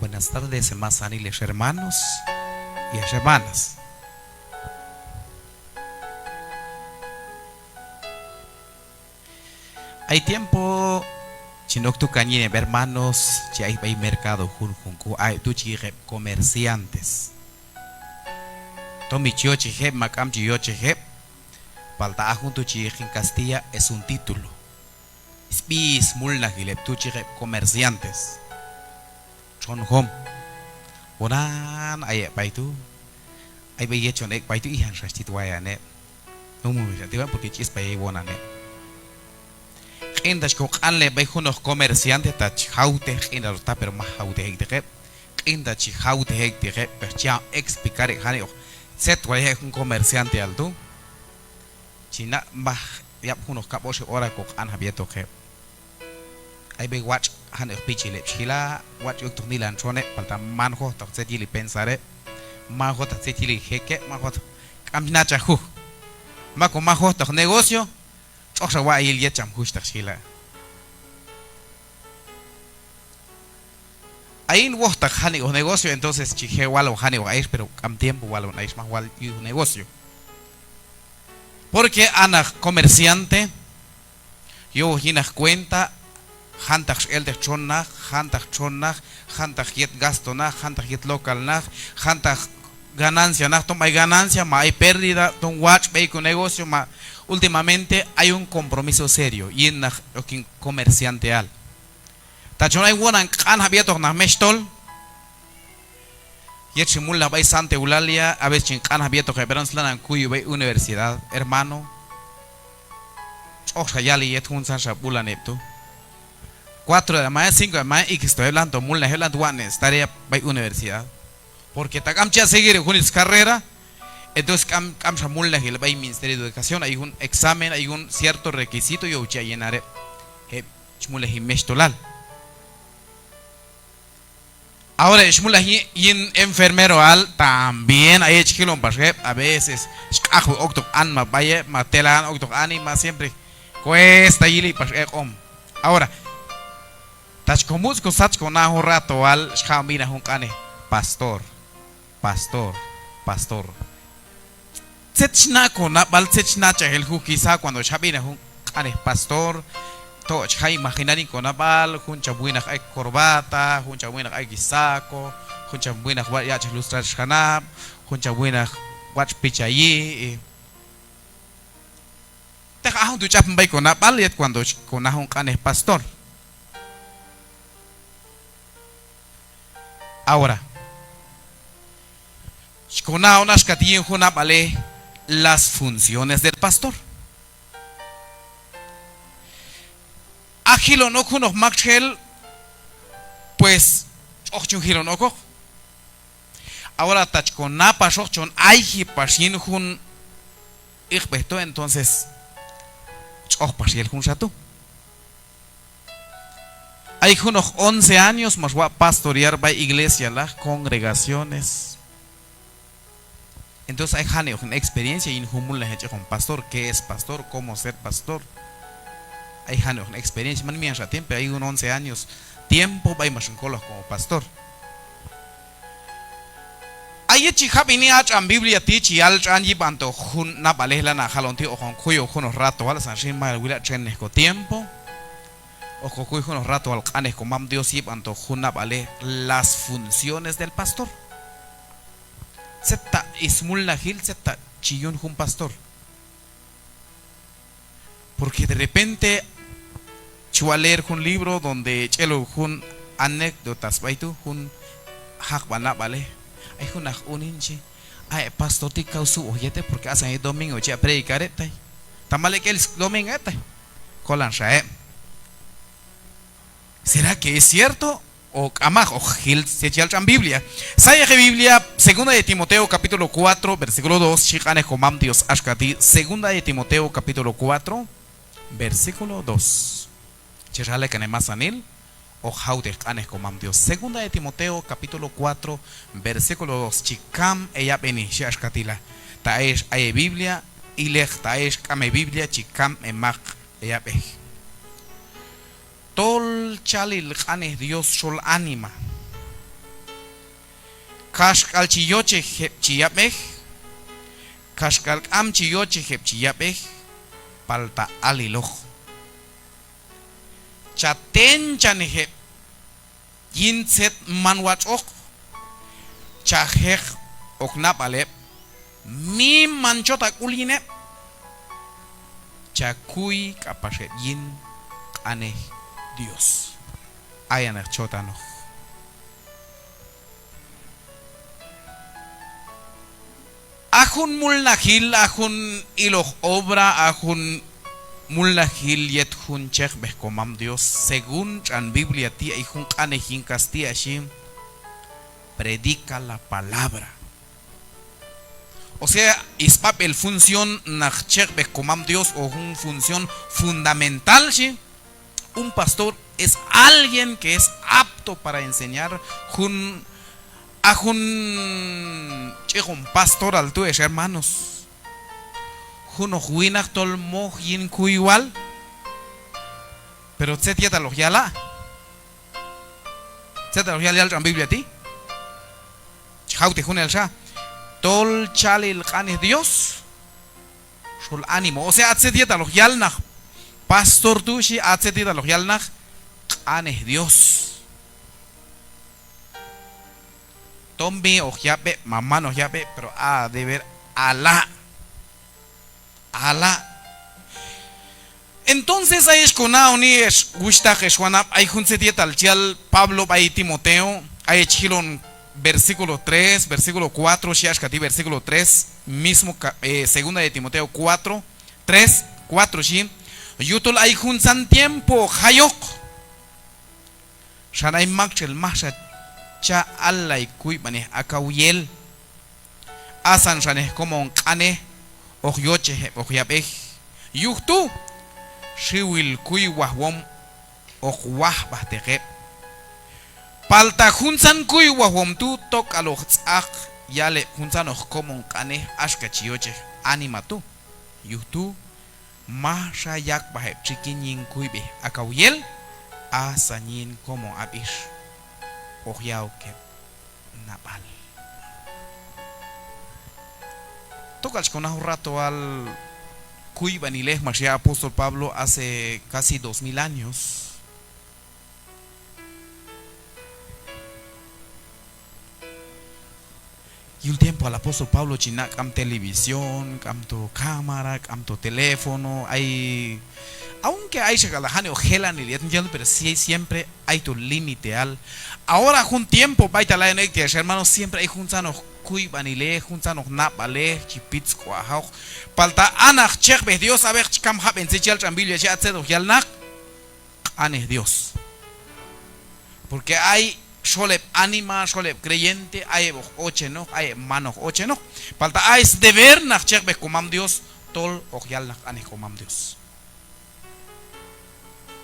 Buenas tardes, más aniles hermanos y hermanas. Hay tiempo, chinoc tu cañine, hermanos, si hay mercado junco, hay tu comerciantes. Tomi chioche, macam chioche, palta junto en Castilla es un título. Spis mulna gilep tu comerciantes. Chon home. Bonan ay baitu. Ay baye chon ek baitu ihan rashtit wayane. No mu tiba porque chis bay bonane. Qindash ko qanle bay khuno comerciante ta chaute qindar ta pero ma haute hekte. Qinda chi haute hekte per cha explicar hani set way un comerciante alto. China ma yap khuno kaposh ora ko qan habieto ke. Ay bay watch han pichile chila watch yuk nilan chone palta manjo ta setili pensare manjo ta setili heke manjo kamina chahu mako manjo ta negocio choxa wa il yecham justa chila ain wo ta hani negocio entonces chije walo hani wa es pero cam tiempo walo es más wal yu negocio porque ana comerciante yo hina cuenta Hantach elder chonnach, hantach chonnach, hantach yet gastona, hantach yet local nach, hantach ganancia nach, toma hay ganancia, ma hay pérdida, ton watch, ve con negocio, ma últimamente hay un compromiso serio y en el comerciante al. Tachon hay una can abierto na mestol. Yet chimula bay sante ulalia, a veces can abierto que verán slanan cuyo ve universidad, hermano. Oxa yali yet un sancha bula nepto. 4 de la mañana, 5 de la mañana y que estoy hablando muy lejos de estaría en universidad porque ta camcha seguir con esa carrera entonces camcha muy lejos el ministerio de educación hay un examen hay un cierto requisito yo ya llenaré muy lejos mestolal ahora es muy lejos y en enfermero al también hay chiquilón a veces octo anma vaya matelan octo anima siempre cuesta y ahora Tach komus ko sach ko na ho rato al shamina hun kane pastor sechna ko na bal sechna chahel hu kisa cuando shamina hun kane pastor to chai imaginari ko na bal hun chabuina ay corbata hun chabuina ay gisako hun chabuina wa ya lustra chanab hun chabuina watch pichayi ta ahun tu chap mbay ko na bal yet cuando ko na hun kane pastor. Ahora, las funciones del pastor. Agilo no kuno makchel, pues, ochun no ko. Ahora, tachkona pasochon aiji pasin hun ikbeto, entonces, pasiel hun satu. Hay unos 11 años más voy a pastorear by iglesia, las congregaciones. Entonces hay una experiencia y un con pastor, ¿qué es pastor? ¿Cómo ser pastor? Hay una experiencia, man mía tiempo, hay unos 11 años, tiempo va más como pastor. Hay chihabini en Biblia tichi al chanji banto hun na balela na jalonti o con cuyo unos rato al sanshin mal wila chenes con tiempo. Ojo, unos rato al canes con mam Dios y anto juna vale las funciones del pastor. Seta ismul nahil seta chillón un pastor. Porque de repente chua leer un libro donde chelo un anécdotas baitu un hakbana vale. Hay una uninchi. Ay pastor ti causu oyete porque hacen el domingo ya predicar este. Tamale que el domingo este. Colan shae. ¿Será que es cierto? O amajo, Gil se echa en Biblia. Saya que Biblia, segunda de Timoteo capítulo 4, versículo 2, Chicane Homam Dios Ashkati, segunda de Timoteo capítulo 4, versículo 2. Chirale Canemasanil, o Jaude Kane Homam Dios. Segunda de Timoteo capítulo 4, versículo 2. Chicam ella beni Ashkatila. Taesh aye Biblia, ilech taesh kame Biblia, chicam emak ella beh. Tol chalil kane Dios sol anima. kashkal chiyoche hep chiyapej kashkal am chiyoche hep chiyapej palta aliloj chaten chanehep yinset manwachok chajej oknapalep mi manchota kuline chakuy kapashe yin ane Dios ayaner chotano ajun mulnahil ajun iloh obra ajun mulnahil yet jun chech behkomam Dios según chan Biblia ti ay jun kanejin Castilla shim predica la palabra. O sea, es papel función nachech behkomam Dios o una función fundamental ¿sí? Un pastor es alguien que es apto para enseñar a un pastor al tu hermanos jun ojuinak tol moj yin igual pero se tieta lo yala se te lo yala en Biblia ti chaute jun el sha tol chalil canes Dios sol ánimo o sea se tieta lo yalna pastor tu shi se tieta lo yalna canes Dios Tombi o yabe, mamá no yabe, pero de ver Alá. Entonces ahí es con ni es gusta que suena hay un setiet al chial Pablo by Timoteo, hay chilon versículo 3, versículo 4, shiashkati versículo 3, mismo segunda de Timoteo 4, 3, 4 shi. Yutul hay un san tiempo hayok. Shanay makchel masha cha allay kuy maneh akawiyel asan shaneh como kane ohyoche ohyabej yuhtu shiwil kuy wahwom ohwah bahtege palta hunsan kuy wahwom tu tok aloh tzak yale hunsan como kane ashkachioche anima tu yuhtu masha yak baheb chikinyin kuybe akawiyel asanyin como abish Ojiao que Napal. Tocas con un rato al Cuy Banilej Mashia Apóstol Pablo hace casi 2000 años. Y un tiempo al Apóstol Pablo china cam televisión, cam tu cámara, cam tu teléfono, hay aunque hay shagalahane o gelan y pero sí siempre hay tu límite al ahora un tiempo baita la enectia hermanos siempre hay junzano kuy banile junzano napale chipitz kwahau palta anach chech be Dios a ver cam haben se chal chambilio ya tsedo yalnak anes Dios porque hay sholep anima sholep creyente hay oche no hay mano oche no palta hay deber nach chech be komam Dios tol o yalnak anes komam Dios.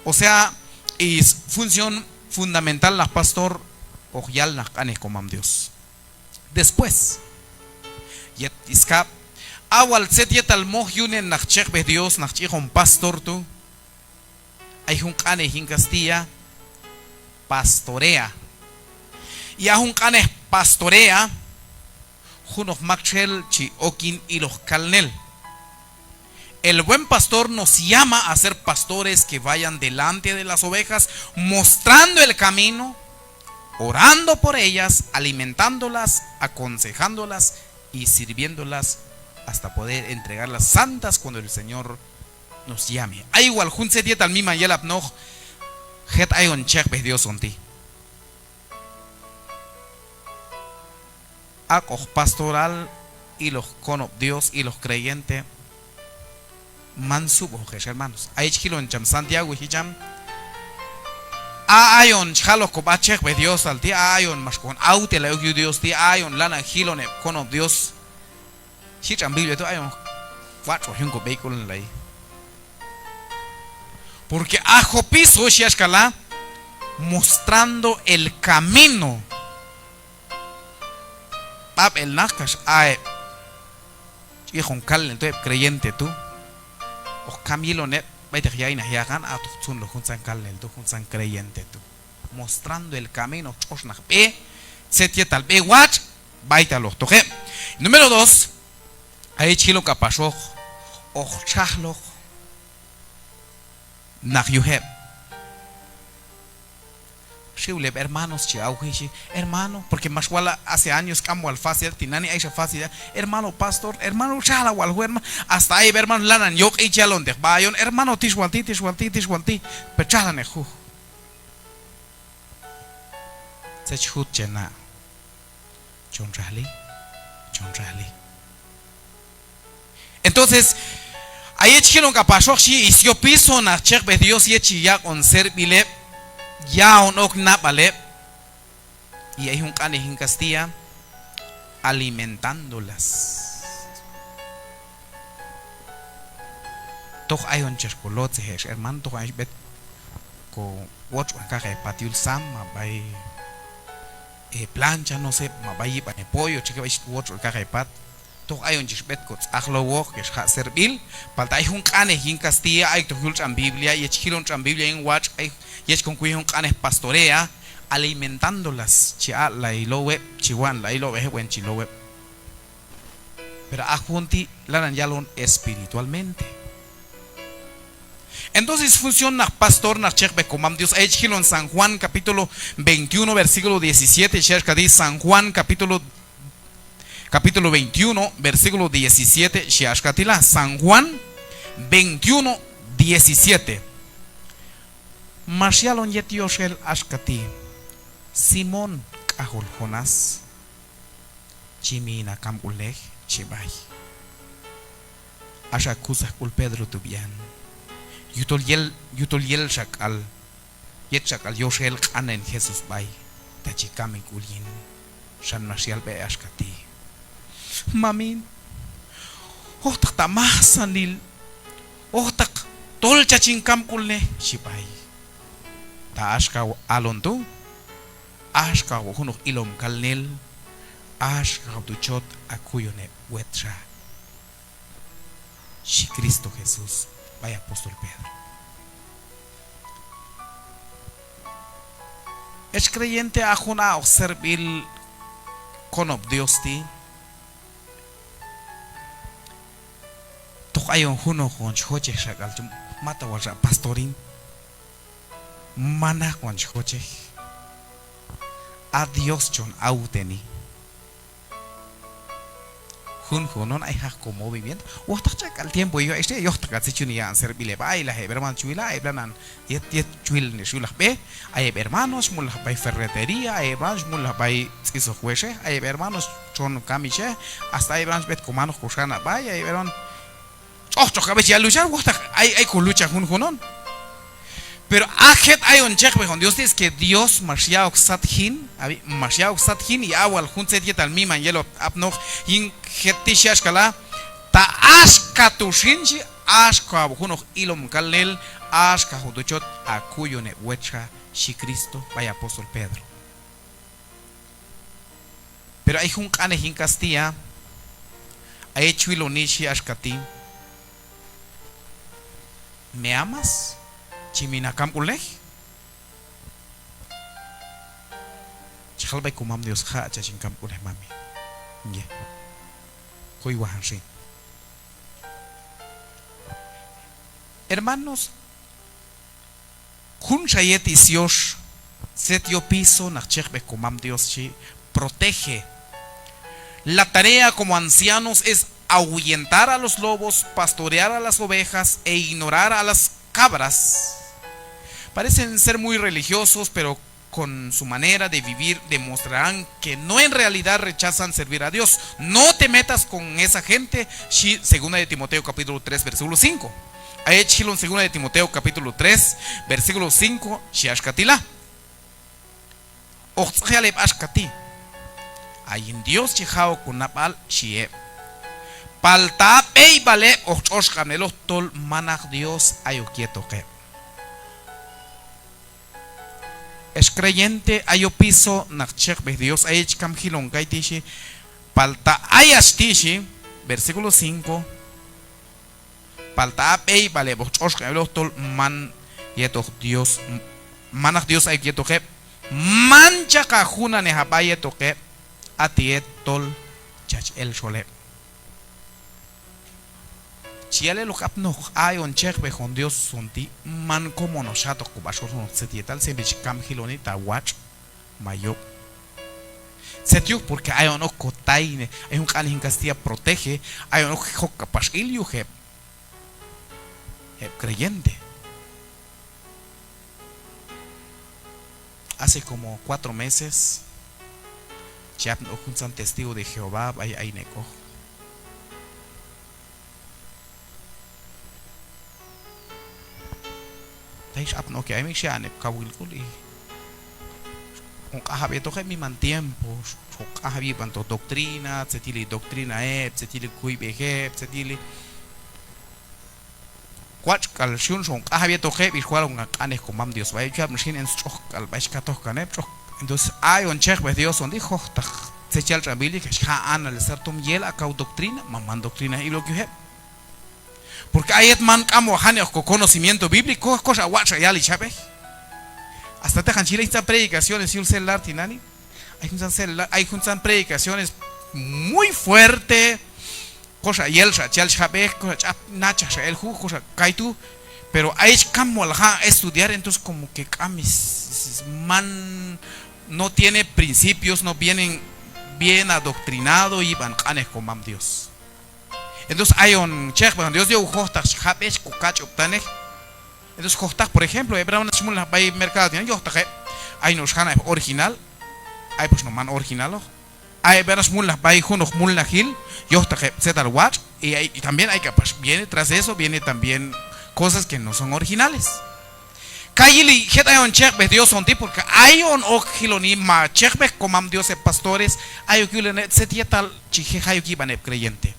O sea, es función fundamental la pastor ojial nakane comam Dios. Después, yet iskap awal set yet al mohyunen nachech be Dios nachich un pastor tu hay un cane en Castilla pastorea y a un cane pastorea junos machel chi okin y los calnel. El buen pastor nos llama a ser pastores que vayan delante de las ovejas, mostrando el camino, orando por ellas, alimentándolas, aconsejándolas y sirviéndolas hasta poder entregarlas santas cuando el Señor nos llame. Hay igual, junse dieta al mima yelap no, het hay un chech be Dios on ti. Acoj pastoral y los cono Dios y los creyentes. Mansubo hermanos hay chilo en cham Santiago y cham ayon chalo ko bachech be Dios al ti ayon mas con aute la Dios ti ayon lana hilone con Dios chicham Biblia tu ayon cuatro hingo vehicle lay porque ajo piso shiashkala mostrando el camino pap el nakash ay hijo cal entonces creyente tú o camilo net vete ya ina ya gan a tu tsun lo junsan kalel tu junsan creyente tu mostrando el camino chosna be setia tal be watch baita los toque. Número 2, ahí chilo capasho, chahlo, nahyuheb. Hermanos, hermano, porque más wala hace años cambio al fácil, tinani aisha fácil, hermano pastor, hermano chala wal hermano, hasta ahí hermano lanan yok y chalon de bayon, hermano tishwalti, pero chala nehu. Se chut chena, John Rally. Entonces, ahí chilon capasho si isio piso na chek be Dios yechi ya con ser bile. Ya un okna vale y hay un cane en Castilla alimentándolas. Toch hay un chocolate hermano, toch hay bet con watch acá que patiul sam bay plancha no sé bay para pollo chique bay watch acá que pat toch hay un bet con aglo walk que es servil falta hay un cane en Castilla hay toch en Biblia y chilon en Biblia en watch hay y es con cuyo canes pastorea alimentándolas chia la ilowe chiwan la ilowe buen chilowe pero a junti la yalon espiritualmente. Entonces funciona pastor na chekbe comam Dios en San Juan capítulo 21 versículo 17 dice San Juan capítulo 21 versículo 17 San Juan 21 17. Marcialon yetioshel ashkati Simón kahul Jonás chimina kamulej chibay asha kusah kul Pedro tubian yutol yel shakal yet shakal yoshel kanen Jesus bay tachikami kulin shan marcial be ashkati mamin tak tamasanil tak tol chachinkam kulne chibay ashka alonto ashka hunok ilom kalnel ashka duchot akuyone wetra si Cristo Jesús vaya apóstol Pedro es creyente ajuna o servil con Dios ti tok ayon huno con choche shakal mata walra pastorin mana con choche a Dios chon auteni non hay como movimiento o hasta al tiempo yo yo hasta que se ya servile baila hermano chuila heblanan yet chuil ni chuila be hay hermanos mulah bay ferretería hay hermanos mulah bay skizo jueche hay hermanos chon camiche hasta hay hermanos bet comano josana bay hay hermanos chocabe ya luchar hay con lucha non. Pero ajet hay un check con Dios es que Dios marciao sathin y agua al junset yet al miman yelo apno in getishash kala ta ashka tushinchi ashka abuno ilom kalnel ashka huduchot akuyone wecha shi Cristo vaya apóstol Pedro. Pero hay un cane en Castilla hay chuilonishi ashkati ¿me amas? Chimina kampuleh chal bay kumam Dios ha chachin kampuleh mami ye koy wahanshi hermanos kun shayet isiosh setio piso nachech bay kumam Dios chi protege. La tarea como ancianos es ahuyentar a los lobos, pastorear a las ovejas e ignorar a las cabras. Parecen ser muy religiosos, pero con su manera de vivir demostrarán que no en realidad rechazan servir a Dios. No te metas con esa gente. Segunda de Timoteo capítulo 3 versículo 5. Ahí chilon segunda de Timoteo capítulo 3 versículo 5. Shiashkatila. Oxjaleb ashkati. Hay en Dios chihao kunapal shie. Palta pei vale oxkamelo tol manach Dios ayokieto que. Es creyente ayo piso nachek be Dios ayech kam hilon gaitishi palta ayastishi versículo 5 palta pei vale oxkamelo tol man yeto Dios manach Dios ayokieto que mancha kajuna ne habayeto que atiet tol chach el shole chiale lo kap no ay on chek be con Dios sonti man como no chato kubashor no setietal se bich kam hiloni ta watch mayo setiu porque hay un ocotaine hay un can en Castilla protege hay un ojo capaz ilio creyente. Hace como 4 meses ya un testigo de Jehová hay neco dais apno que hay mi shane kawil kuli un cajabeto que mi man tiempo un cajabi panto doctrina setili doctrina setili kuibe setili quach calcium son cajabeto que visual un canes con mam Dios vaya ya machine en stock al baishkato canep entonces hay un check de Dios on dijo se chal rabili que ha analizar tum yel a cau doctrina mamán doctrina y lo que porque hay man camo haneo con conocimiento bíblico cosa guacha ya li chabe hasta te hanchile estas predicaciones y un celular tinani hay un predicaciones muy fuerte cosa y el chal chabe cosa nacha el ju cosa kaitu pero hay camo al estudiar entonces como que camis man no tiene principios no vienen bien adoctrinado y van canes con mam Dios. Entonces hay un check cuando Dios dio hostas habes kukacho obtane entonces hostas por ejemplo Abraham simul la bay mercado tiene yo hay nos hana original hay pues no man original hay veras mul la bay juno mul la gil yo set al watch y también hay que pues viene tras eso viene también cosas que no son originales. Kayili het hay un check de Dios on ti porque hay un ojiloni ma check be como Dios pastores hay que le se tal chije hay que van creyente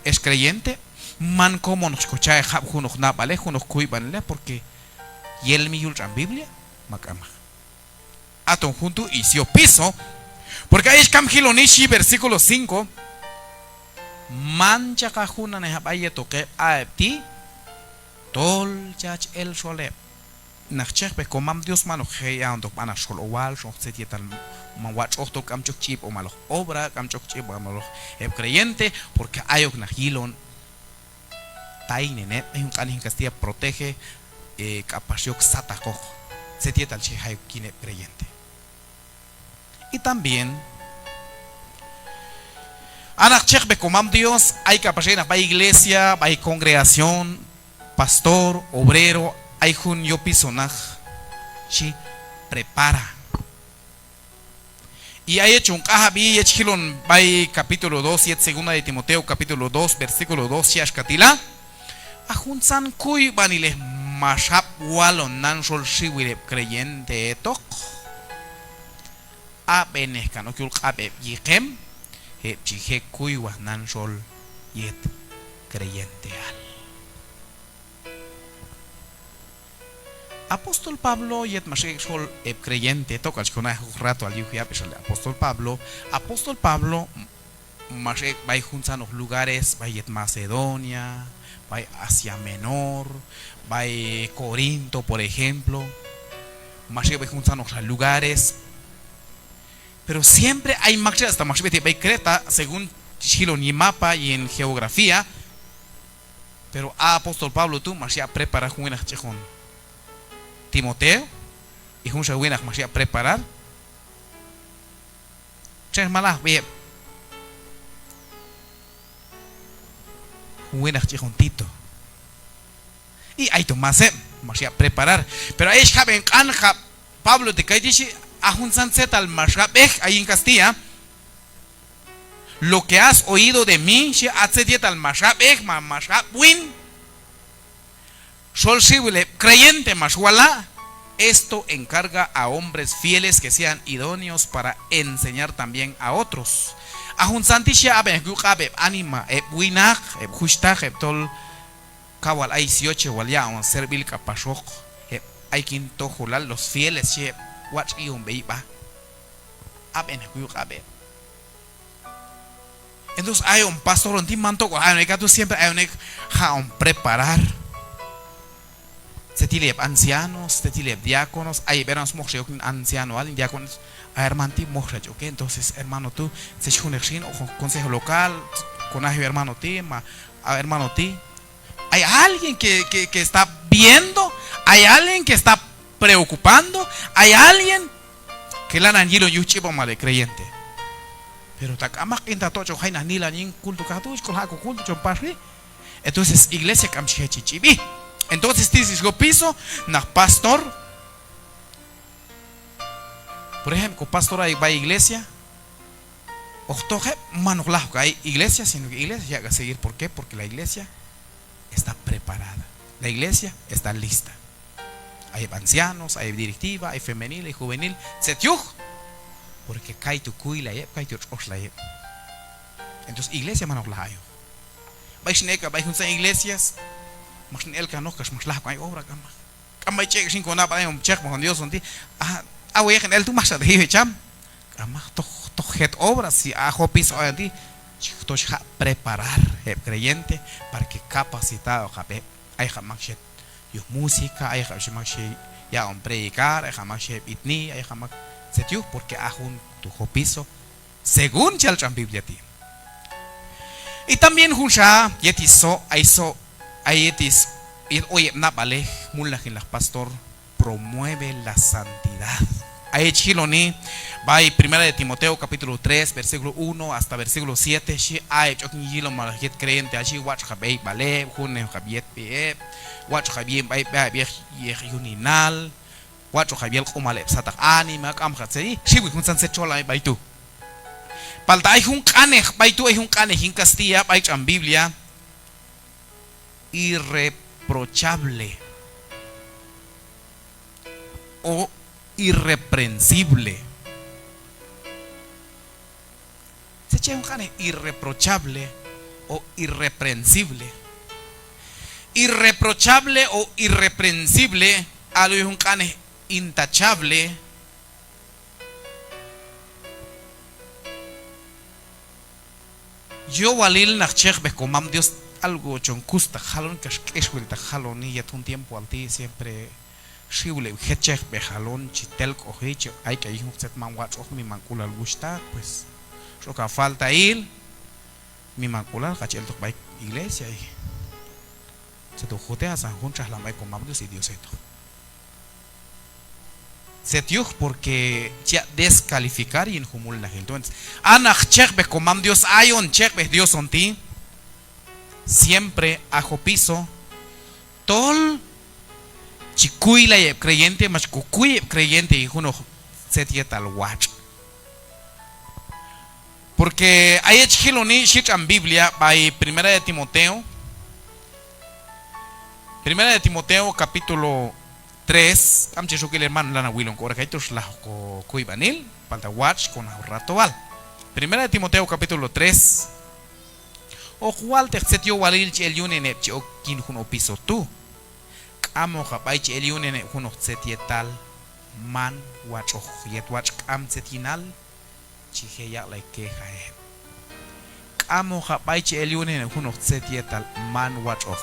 es creyente man como nos escucha junos na vale junos cuibanle porque y el miyul en Biblia macama aton junto y si piso porque hay cam hilonishi versículo 5 mancha cajuna ne habaye toque a ti tol chach el shole nachech be komam Dios mano heya ando pana sholowal sho setietal manwach ochto kamchok chip o malo obra kamchok chip o malo creyente porque hay un hilon tainene hay un can en Castilla protege capasiok satako setietal che hay kine creyente y también anachech be komam Dios hay capacidad para iglesia hay congregación pastor, obrero, hay un yo pisonaj, si prepara. Y hay hecho un cajabi, echilon, by capítulo 2, y segunda de Timoteo, capítulo 2, versículo 2, si ashkatila, a un san cuy vanile, mashap walon nanshol shiwile creyente tok, a benescano que ulcabe yikem, chije cuy was nanshol yet creyente al. Apóstol Pablo yet mashol creyente toca con un rato al yuhia apóstol Pablo mashek vai juntan los lugares vai yet Macedonia vai Asia Menor vai Corinto por ejemplo mashek vai juntan los lugares pero siempre hay mashek hasta mashek vai Creta según Chilo ni mapa y en geografía pero apóstol Pablo tú mashek prepara juena chejón Timoteo y un shawinach mashia preparar ches malah bien winach chijontito y hay Tomás mashia preparar pero ahí jaben anja Pablo te cae dice a un sunset al mashab ahí en Castilla lo que has oído de mí si hace dieta al mashab mashab win Sol Shibule, creyente Mashwala, esto encarga a hombres fieles que sean idóneos para enseñar también a otros. A un santisha abe gukabe anima winach hushtach tol kawal ay 18 walya on servil kapashok hay quien tojulal los fieles she watch y un beiba abe gukabe. Entonces hay un pastor un timanto hay un siempre hay un preparar se tileb ancianos, se tileb diáconos, hay vernos moche un anciano, alguien diáconos, a hermano ti moche, ok, entonces hermano tú, se chunershin o consejo local, con hermano ti, a hermano ti, hay alguien que está viendo, hay alguien que está preocupando, hay alguien que la nanjiro yuchibo male creyente. Pero takama quinta tocho hay nanila nin culto katuch con haco culto chompari. Entonces iglesia kamche chichibi. Entonces dices go piso na pastor. Por ejemplo, pastor ahí va a iglesia. Octoje manoglajo que hay iglesia, sino que iglesia ya a seguir. ¿Por qué? Porque la iglesia está preparada. La iglesia está lista. Hay ancianos, hay directiva, hay femenil, hay juvenil. Setiuj. Porque cae tu cuila, cae tu osla. Entonces, iglesia manoglajo. Vais neka, vais juntas iglesias. Mas el que no que más la hay obra cama. Cama cheque sin con nada, un cheque con Dios onti. Ah, voy a en el tu más de cham. Cama to het obras si a hopis hoy ti. To preparar el creyente para que capacitado jape. Hay jamás yo música, hay jamás ya un predicar, hay jamás itni, hay jamás setiu porque a un tu hopiso según chalchan Biblia ti. Y también juncha yetiso aiso ayetis oye na vale mulla que la pastor promueve la santidad. Ayechiloni va y primera de Timoteo capítulo 3 versículo 1 hasta versículo 7 shi ay choknilo malajit creyente ashi wach habei vale junne habiet pe wach habien bai bai yuninal wach habiel komale satak anima kam khatsei shi wi kun sanse chola bai tu palta hay un canej bai tu hay un canej en Castilla bai en Biblia irreprochable o irreprensible. Se echa un cane irreprochable o irreprensible. Irreprochable o irreprensible, algo es un cane intachable. Yo walil nachech bekomam Dios algo chonkusta jalon que es vuelta jalon y ya un tiempo al ti siempre shiule hechech bejalón chitel cohecho hay que ir un set man watch of mi mancula gusta pues lo que falta ir mi mancula cachel to by iglesia y se to jotea san juntas la mai con Dios y Dios esto se tiuj porque ya descalificar y enjumul la gente entonces anach chech be con Dios hay un chech be Dios on ti siempre ajo piso tol chicuila y creyente más cucuy creyente y uno se tieta al watch porque hay echiloni shit en Biblia by primera de Timoteo capítulo 3 amche shukil hermano lana wilon ko rakaitos la ko kuibanil falta watch con ratoal primera de Timoteo capítulo 3 o cual te setio walil el yunen o kin uno piso tú amo kapaich eliunen uno setietal man watch yet watch am setinal chije ya like que jae amo kapaich eliunen uno setietal man watch of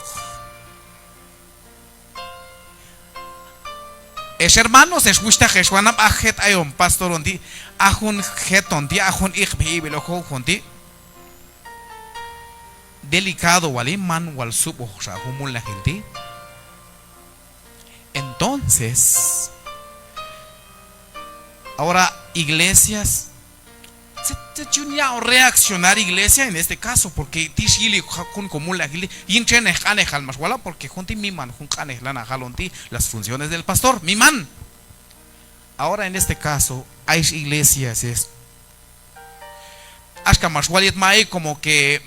es hermanos es gusta jeswana ajet ayon pastor ondi ajun jeton di ajun ich bibelo jonti delicado wali man wal subo sa humul la gente. Entonces, ahora iglesias, se chunya o reaccionar iglesia en este caso, porque tishili con común la iglesia, y entrene canejal más wala, porque junti mi man, jun canejlana jalonti, las funciones del pastor, mi man. Ahora en este caso, hay iglesias, es, hasta más walit mai como que,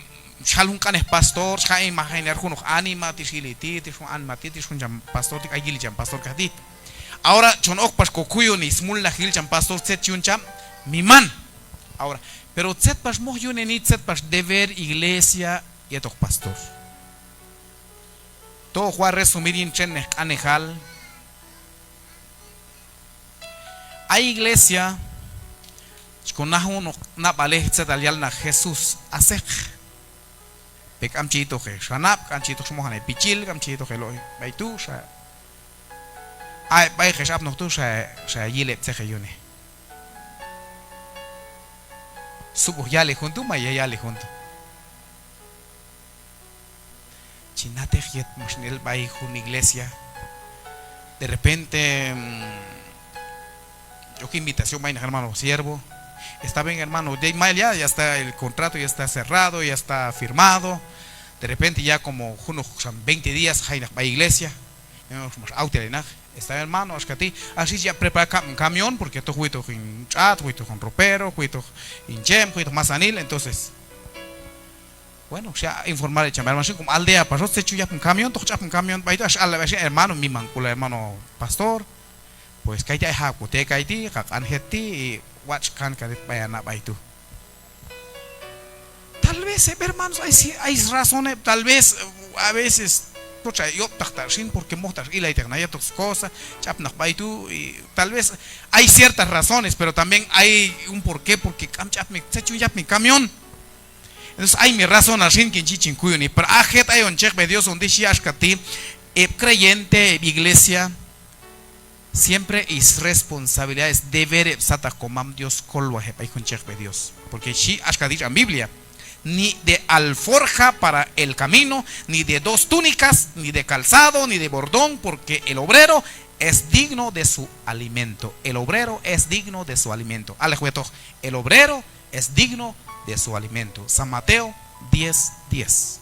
shalun canes pastor, shay imaginar con anima, tishiliti, tishun anima, tishun jam pastor, tik ayili jam pastor kadi. Ahora chon ok pas kokuyo ni smul la hil jam pastor set chun cham mi man. Ahora, pero set pas mo yun ni set pas deber iglesia y etok pastor. Todo juega resumir en chen anejal. Hay iglesia con na vale set alial na Jesús hace Pek am chito ke shanap kan chito mo hanay pichil kam chito ke loy baitu sha ay bay khashab no tu sha yile tsejeyune subo yale junto maya yale junto chinate yet mushnel bay jun iglesia de repente yo qué invitación vaina hermano siervo está bien hermano ya está el contrato ya está cerrado ya está firmado de repente ya como unos 20 días hay la iglesia está hermano es que a ti así ya prepara un camión porque esto juito con chat juito con ropero juito en gem juito mazanil entonces bueno ya informar el hermano como aldea pasó se chuya un camión toca un camión baito hermano mi mancula hermano pastor pues que ya ha kute kaiti kak anheti y watch kan karit bayana baito tal vez hermanos hay razones tal vez a veces pucha yo taktar sin porque mostas y la eterna tus cosas chapnak baito y tal vez hay ciertas razones pero también hay un porqué porque camchap me se chuya mi camión entonces hay mi razón así que chichin kuyuni pero ajet hay un check de Dios donde si ashkati creyente iglesia siempre es responsabilidad es deber sata comam Dios colwaje para con check de Dios porque si ashkati en Biblia ni de alforja para el camino ni de 2 túnicas ni de calzado ni de bordón porque el obrero es digno de su alimento el obrero es digno de su alimento el obrero es digno de su alimento San Mateo 10:10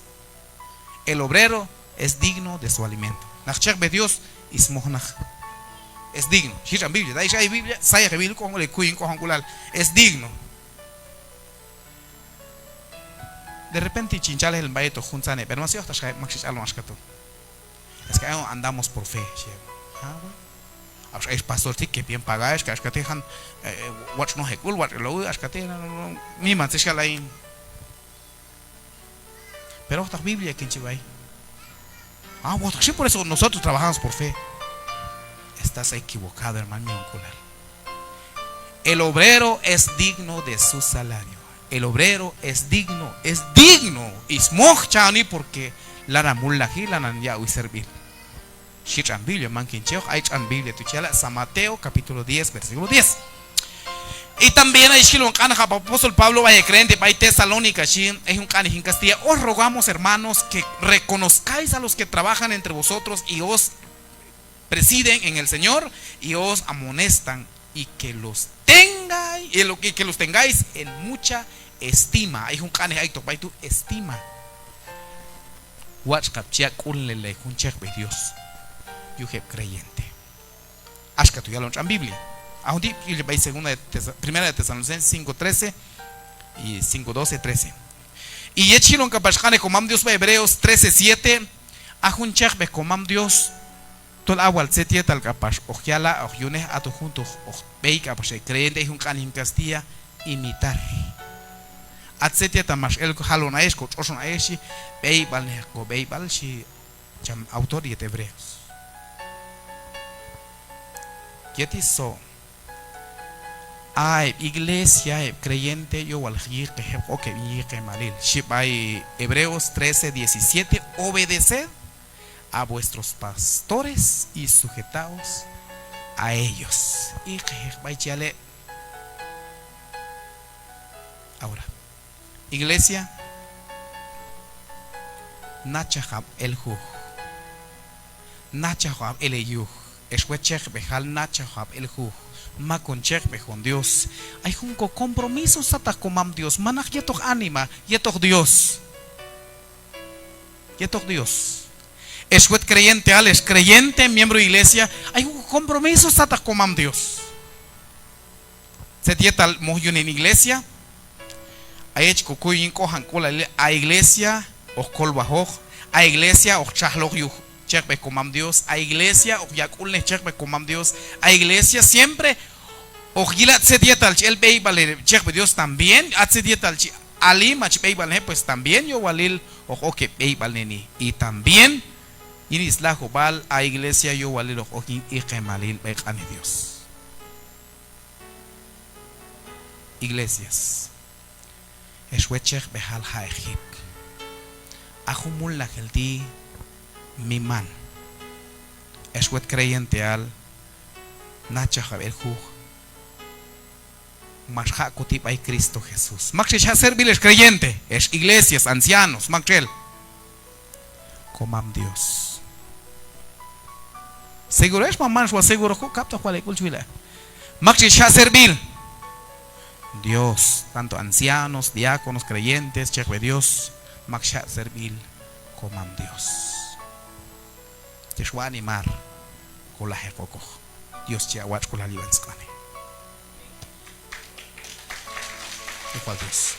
el obrero es digno de su alimento nach check de Dios es digno si en Biblia da hay Biblia saya rebil con le cuyin con angulal es digno de repente chinchales el baeto junzane pero no se hasta maxis algo más que tú es que andamos por fe es pastor que bien pagáis que te dejan watch no hekul watch lo es que te mi man se shala in pero esta Biblia que chivai bueno sí por eso nosotros trabajamos por fe estás equivocado hermano ocular el obrero es digno de su salario el obrero es digno ismoj chani porque la ramulla la nan ya uy servir Shichan Biblia mankin cheo hay chan Biblia tu chala San Mateo capítulo 10 versículo 10 y también hay shilon kana apóstol Pablo vaya creyente para Tesalónica es un cani en Castilla os rogamos hermanos que reconozcáis a los que trabajan entre vosotros y os presiden en el Señor y os amonestan y que los tengáis y que los tengáis en mucha estima hay un cane hay to tu estima watch capchia kunlele un check de Dios yo creyente ashka tu ya lo en Biblia a un día le vais primera de Tesalonicenses 5:13 y 5:12-13 y yechilon kapashkane comam Dios va Hebreos 13:7 a un check de comam Dios tol awal setia tal kapash ojiala ojyune a tu juntos beika pues creyente es un cane en Castilla imitar atsetia tamash el halon aesh ko choson aeshi beibal ne ko beibal shi cham autor y hebreos yetiso ay iglesia creyente yo wal que okay y malil shi bay Hebreos 13:17 obedeced a vuestros pastores y sujetaos a ellos y que bay chale ahora iglesia nachahab el hu nachahab el yu escuechech bejal nachahab el hu ma conchech bejon Dios hay un compromiso sata comam Dios manaj yetok anima yetok Dios escuet creyente ales creyente miembro de iglesia hay un compromiso sata comam Dios se dieta mohyun en iglesia Aech kukuyin kohan kola a iglesia o kolbajoj a iglesia o chahloj yu chekbe comam Dios a iglesia o yakulne chekbe comam Dios a iglesia siempre o gilat se dietal el beibal chekbe Dios también at se dietal ali mach beibal pues también yo walil o que beibal neni y también inis la jobal a iglesia yo walil o iqemalil beqani Dios iglesias eswechech behal haejip ajumul la geldi mi man eswet creyente al Nacha Javier Ju. Masha Kutip hay Cristo Jesús. Maxi servir es creyente. Es iglesias, ancianos. Maxel. Comam Dios. Seguro es mamá, o seguro que capta cuál es cultura. Maxi servir. Dios, tanto ancianos, diáconos, creyentes, cheque Dios. Maxi servir. Comam Dios. Te voy a animar con la jefoco. Dios te aguach con la libertad. Igual Dios.